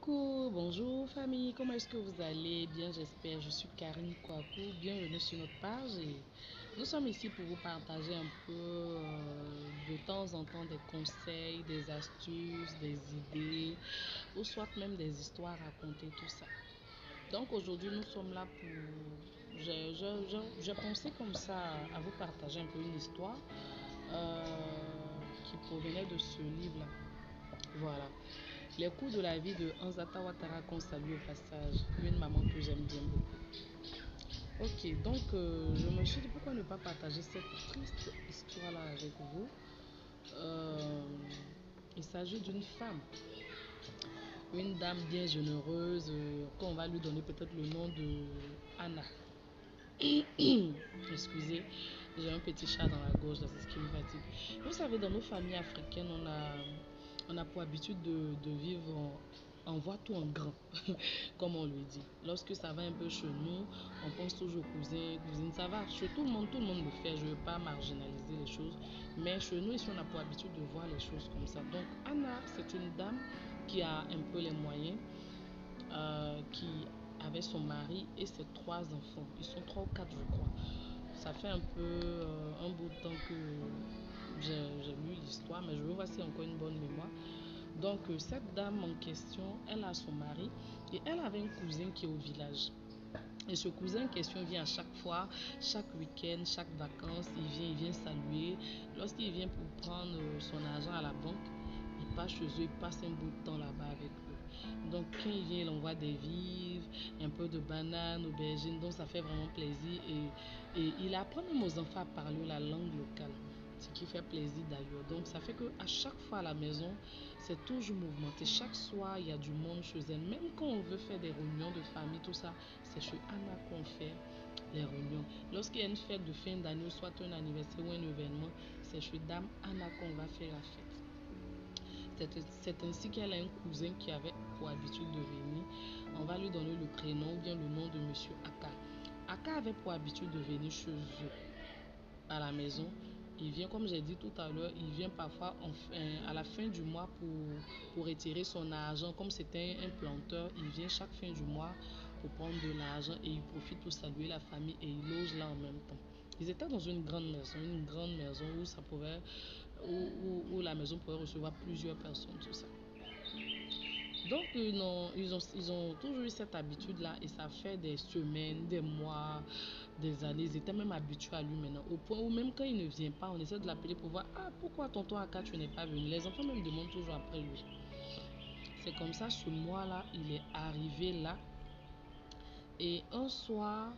Coucou, bonjour famille, comment est-ce que vous allez? Bien, j'espère. Je suis Karine Kouakou, bienvenue sur notre page et nous sommes ici pour vous partager un peu de temps en temps des conseils, des astuces, des idées ou soit même des histoires à raconter, tout ça. Donc aujourd'hui, nous sommes là pour... J'ai pensé comme ça à vous partager un peu une histoire qui provenait de ce livre-là. Voilà. Les coups de la vie de Anzata Ouattara qu'on salue au passage. Une maman que j'aime bien beaucoup. Ok, donc je me suis dit pourquoi ne pas partager cette triste histoire-là avec vous. Euh, il s'agit d'une femme, une dame bien généreuse, qu'on va lui donner peut-être le nom de Anna. Excusez, j'ai un petit chat dans la gorge, c'est ce qui me fatigue. Vous savez, dans nos familles africaines, on a pour habitude de vivre on voit tout en grand, comme on lui dit. Lorsque ça va un peu chez nous, on pense toujours cousin, cousine, ça va. Chez tout le monde le fait. Je ne veux pas marginaliser les choses. Mais chez nous, ici, on a pour habitude de voir les choses comme ça. Donc, Anna, c'est une dame qui a un peu les moyens, qui avait son mari et ses 3 enfants. Ils sont 3 ou 4, je crois. Ça fait un peu un bout de temps que j'ai lu l'histoire, mais je veux voir si encore une bonne mémoire. Donc, cette dame en question, elle a son mari et elle avait un cousin qui est au village. Et ce cousin en question vient à chaque fois, chaque week-end, chaque vacances, il vient saluer. Lorsqu'il vient pour prendre son argent à la banque, il passe chez eux, il passe un bout de temps là-bas avec eux. Donc quand il vient, il envoie des vivres, un peu de bananes, aubergines, donc ça fait vraiment plaisir. Et il apprend même aux enfants à parler la langue locale, ce qui fait plaisir d'ailleurs. Donc ça fait qu'à chaque fois à la maison, c'est toujours mouvementé. Chaque soir, il y a du monde chez elle. Même quand on veut faire des réunions de famille, tout ça, c'est chez Anna qu'on fait les réunions. Lorsqu'il y a une fête de fin d'année, soit un anniversaire ou un événement, c'est chez Dame Anna qu'on va faire la fête. C'est ainsi qu'elle a un cousin qui avait pour habitude de venir. On va lui donner le prénom ou bien le nom de Monsieur Aka. Aka avait pour habitude de venir chez eux à la maison. Il vient, comme j'ai dit tout à l'heure, il vient parfois à la fin du mois pour retirer son argent. Comme c'était un planteur, il vient chaque fin du mois pour prendre de l'argent et il profite pour saluer la famille et il loge là en même temps. Ils étaient dans une grande maison où ça pouvait, où la maison pouvait recevoir plusieurs personnes, tout ça. Donc, ils ont toujours eu cette habitude-là et ça fait des semaines, des mois, des années. Ils étaient même habitués à lui maintenant. Au point où même quand il ne vient pas, on essaie de l'appeler pour voir, ah, pourquoi tonton Aka, tu n'es pas venu? Les enfants même demandent toujours après lui. C'est comme ça, ce mois-là, il est arrivé là. Et un soir,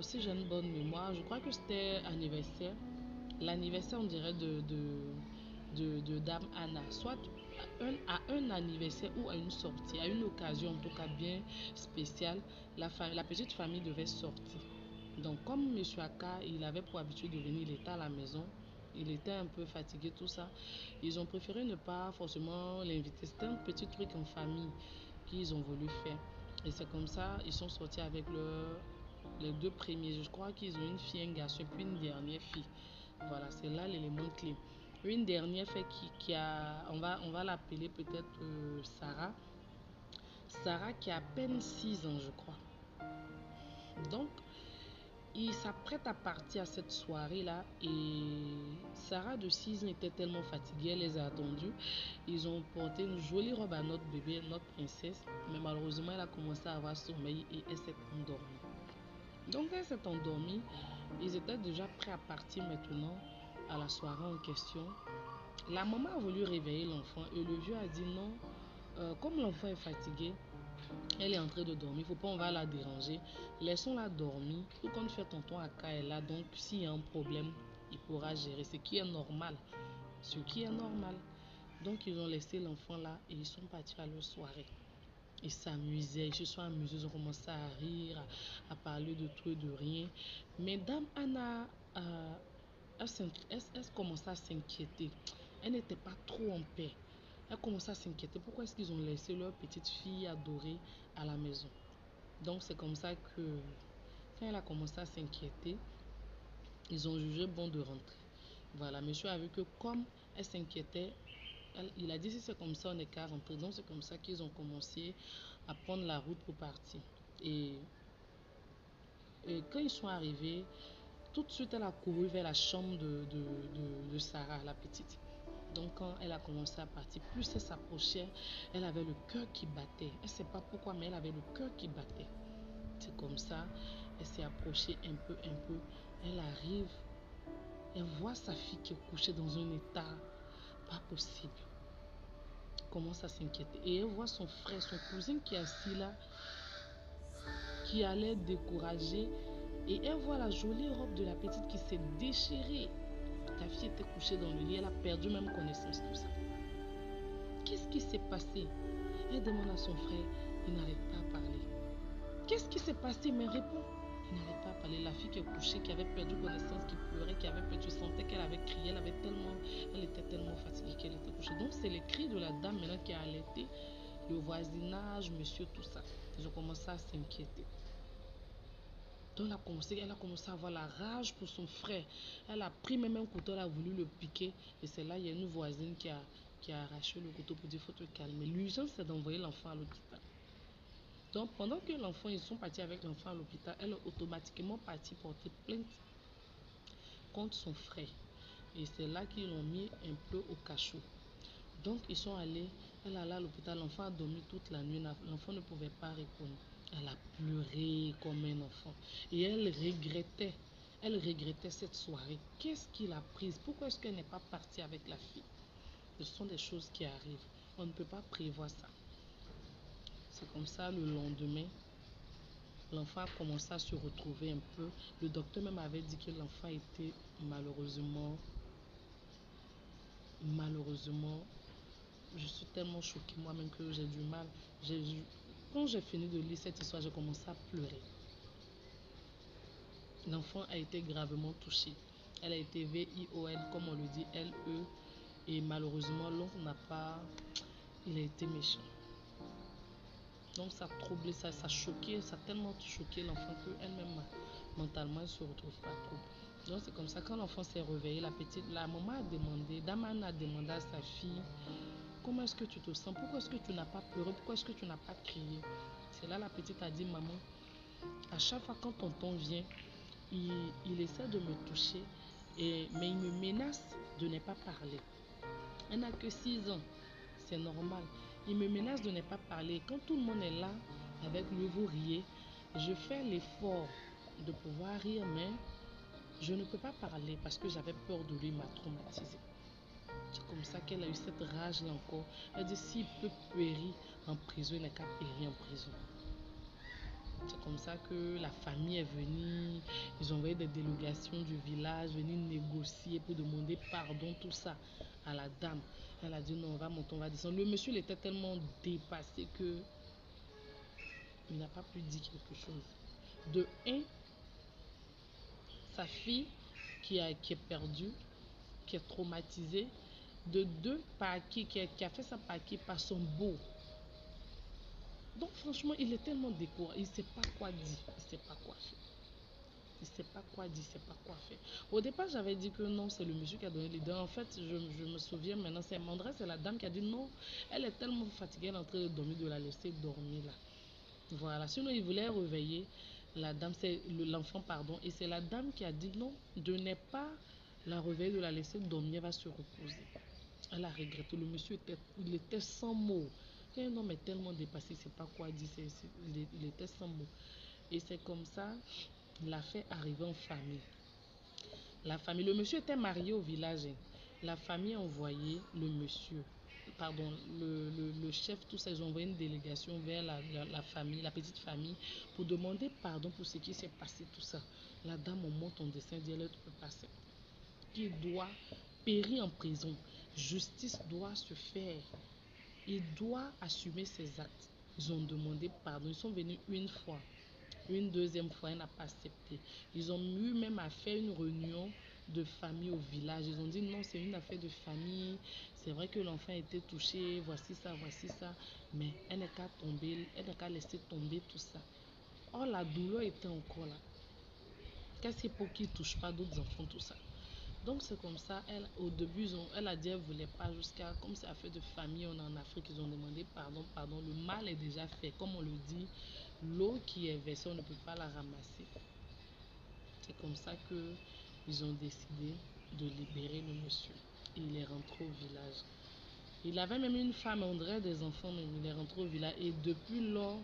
si j'ai une bonne mémoire, je crois que c'était anniversaire. L'anniversaire, on dirait, de Dame Anna. Soit à un anniversaire ou à une sortie, à une occasion en tout cas bien spéciale, la petite famille devait sortir. Donc comme Monsieur Aka, il avait pour habitude de venir, il était à la maison, il était un peu fatigué, tout ça. Ils ont préféré ne pas forcément l'inviter. C'était un petit truc en famille qu'ils ont voulu faire. Et c'est comme ça, ils sont sortis avec les 2 premiers. Je crois qu'ils ont une fille, un garçon, puis une dernière fille. Voilà, c'est là l'élément clé. Une dernière fille on va l'appeler peut-être Sarah. Sarah qui a à peine 6 ans, je crois. Donc, il s'apprête à partir à cette soirée-là et Sarah de 6 ans était tellement fatiguée, elle les a attendus. Ils ont porté une jolie robe à notre bébé, notre princesse, mais malheureusement elle a commencé à avoir sommeil et elle s'est endormie. Donc elle s'est endormie, ils étaient déjà prêts à partir maintenant à la soirée en question. La maman a voulu réveiller l'enfant et le vieux a dit non, comme l'enfant est fatigué, elle est en train de dormir, faut pas on va la déranger. Laissons-la dormir. Tout compte fait, tonton Aka est là, donc s'il y a un problème, il pourra gérer. Ce qui est normal. Ce qui est normal. Donc ils ont laissé l'enfant là et ils sont partis à leur soirée. Ils s'amusaient, ils se sont amusés, ils ont commencé à rire, à parler de tout et de rien. Mais Dame Anna, elle commençait à s'inquiéter. Elle n'était pas trop en paix. Elle commençait à s'inquiéter. Pourquoi est-ce qu'ils ont laissé leur petite fille adorée à la maison? Donc c'est comme ça que quand elle a commencé à s'inquiéter, ils ont jugé bon de rentrer. Voilà, monsieur a vu que comme elle s'inquiétait, Il a dit si c'est comme ça, on n'est qu'à rentrer. Donc c'est comme ça qu'ils ont commencé à prendre la route pour partir. Et, et quand ils sont arrivés, tout de suite elle a couru vers la chambre de Sarah, la petite. Donc quand elle a commencé à partir, plus elle s'approchait, elle avait le cœur qui battait. Elle ne sait pas pourquoi, mais elle avait le cœur qui battait. C'est comme ça, elle s'est approchée un peu. Elle arrive, elle voit sa fille qui est couchée dans un état pas possible. Elle commence à s'inquiéter. Et elle voit son frère, son cousin qui est assis là, qui allait décourager. Et elle voit la jolie robe de la petite qui s'est déchirée. Ta fille était couchée dans le lit, elle a perdu même connaissance de tout ça. Qu'est-ce qui s'est passé? Elle demande à son frère, il n'arrête pas à parler. Qu'est-ce qui s'est passé? Mais réponds. Il n'arrête pas à parler. La fille qui est couchée, qui avait perdu connaissance, qui pleurait, qui avait perdu, sentait qu'elle avait crié, elle était tellement fatiguée qu'elle était couchée. Donc c'est les cris de la dame maintenant qui a alerté le voisinage, monsieur, tout ça. Ils ont commencé à s'inquiéter. Donc elle a commencé à avoir la rage pour son frère. Elle a pris même un couteau, elle a voulu le piquer. Et c'est là, il y a une voisine qui a arraché le couteau pour dire, il faut te calmer. L'urgence, c'est d'envoyer l'enfant à l'hôpital. Donc pendant que ils sont partis avec l'enfant à l'hôpital, elle est automatiquement partie porter plainte contre son frère. Et c'est là qu'ils l'ont mis un peu au cachot. Donc ils sont allés, elle est allée à l'hôpital, l'enfant a dormi toute la nuit, l'enfant ne pouvait pas répondre. Elle a pleuré comme un enfant. Et elle regrettait cette soirée. Qu'est-ce qu'il a pris? Pourquoi est-ce qu'elle n'est pas partie avec la fille? Ce sont des choses qui arrivent. On ne peut pas prévoir ça. C'est comme ça, le lendemain, l'enfant a commencé à se retrouver un peu. Le docteur même avait dit que l'enfant était malheureusement, je suis tellement choquée moi-même que j'ai du mal. Quand j'ai fini de lire cette histoire, j'ai commencé à pleurer. L'enfant a été gravement touché. Elle a été VIOL, comme on le dit, LE. Et malheureusement, l'oncle n'a pas... Il a été méchant. Donc ça a troublé, ça a choqué, ça a tellement choqué l'enfant qu'elle-même, mentalement, elle ne se retrouve pas trop. Donc c'est comme ça, quand l'enfant s'est réveillé, la maman a demandé, Daman a demandé à sa fille, comment est-ce que tu te sens? Pourquoi est-ce que tu n'as pas pleuré? Pourquoi est-ce que tu n'as pas crié? C'est là la petite a dit, maman, à chaque fois quand tonton vient, il essaie de me toucher, mais il me menace de ne pas parler. Elle n'a que 6 ans, c'est normal. Il me menace de ne pas parler. Quand tout le monde est là, avec lui, vous riez, je fais l'effort de pouvoir rire, mais je ne peux pas parler parce que j'avais peur de lui, m'a traumatisé. C'est comme ça qu'elle a eu cette rage-là encore. Elle dit, s'il peut périr en prison, il n'a qu'à périr en prison. C'est comme ça que la famille est venue, ils ont envoyé des délégations du village, venir négocier pour demander pardon, tout ça, à la dame. Elle a dit non, on va monter, on va descendre. Le monsieur, il était tellement dépassé que il n'a pas pu dire quelque chose. De un, sa fille qui est perdue, qui est traumatisée. De deux, qui a fait ça par qui? Par son beau. Donc franchement, il est tellement découragé, il ne sait pas quoi dire, il ne sait pas quoi faire. Il ne sait pas quoi dire, il ne sait pas quoi faire. Au départ, j'avais dit que non, c'est le monsieur qui a donné l'idée. En fait, je me souviens maintenant, c'est Mandra, c'est la dame qui a dit non. Elle est tellement fatiguée, elle est en train de dormir, de la laisser dormir là. Voilà. Sinon, il voulait réveiller la dame, c'est l'enfant, pardon. Et c'est la dame qui a dit non, de ne pas la réveiller, de la laisser dormir, elle va se reposer. Elle a regretté. Le monsieur il était sans mots. Un homme est tellement dépassé, il ne sait pas quoi dire. Il était sans mots. Et c'est comme ça, l'affaire arrivée en famille. Le monsieur était marié au village. La famille a envoyé le monsieur, pardon, le chef, tout ça, ils ont envoyé une délégation vers la famille, la petite famille, pour demander pardon pour ce qui s'est passé, tout ça. La dame, on monte en dessin, dit, elle ne peut pas accepter. Qu'il doit périr en prison. Justice doit se faire. Il doit assumer ses actes. Ils ont demandé pardon. Ils sont venus une fois. Une deuxième fois, elle n'a pas accepté. Ils ont eu même à faire une réunion de famille au village. Ils ont dit non, c'est une affaire de famille. C'est vrai que l'enfant a été touché. Voici ça, voici ça. Mais elle n'a qu'à tomber, elle n'a qu'à laisser tomber tout ça. Or, la douleur était encore là. Qu'est-ce pour qu'ils ne touchent pas d'autres enfants, tout ça? Donc c'est comme ça, au début, elle a dit qu'elle ne voulait pas jusqu'à, comme c'est affaire de famille, on est en Afrique, ils ont demandé pardon, pardon, le mal est déjà fait. Comme on le dit, l'eau qui est versée, on ne peut pas la ramasser. C'est comme ça que ils ont décidé de libérer le monsieur. Il est rentré au village. Il avait même une femme, on dirait des enfants, mais il est rentré au village. Et depuis lors,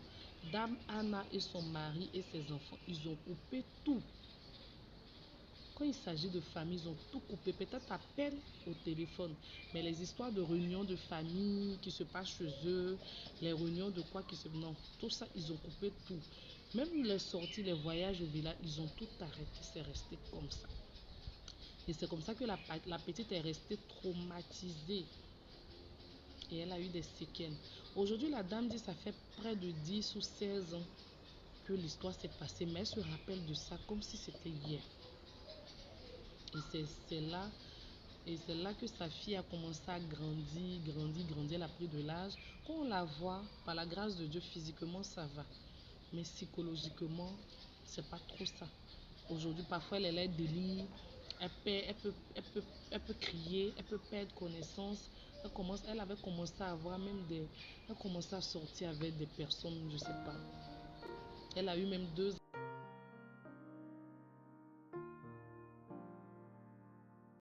Dame Anna et son mari et ses enfants, ils ont coupé tout. Quand il s'agit de famille, ils ont tout coupé. Peut-être appel au téléphone. Mais les histoires de réunions de famille qui se passent chez eux, les réunions de quoi qui se... Non, tout ça, ils ont coupé tout. Même les sorties, les voyages au village, ils ont tout arrêté. C'est resté comme ça. Et c'est comme ça que la petite est restée traumatisée. Et elle a eu des séquelles. Aujourd'hui, la dame dit que ça fait près de 10 ou 16 ans que l'histoire s'est passée. Mais elle se rappelle de ça comme si c'était hier. Et c'est là que sa fille a commencé à grandir, grandir, grandir. Elle a pris de l'âge. Quand on la voit, par la grâce de Dieu, physiquement, ça va. Mais psychologiquement, c'est pas trop ça. Aujourd'hui, parfois, elle a des délire. Elle peut crier, elle peut perdre connaissance. Elle avait commencé à avoir même des... Elle commençait à sortir avec des personnes, je sais pas. Elle a eu même 2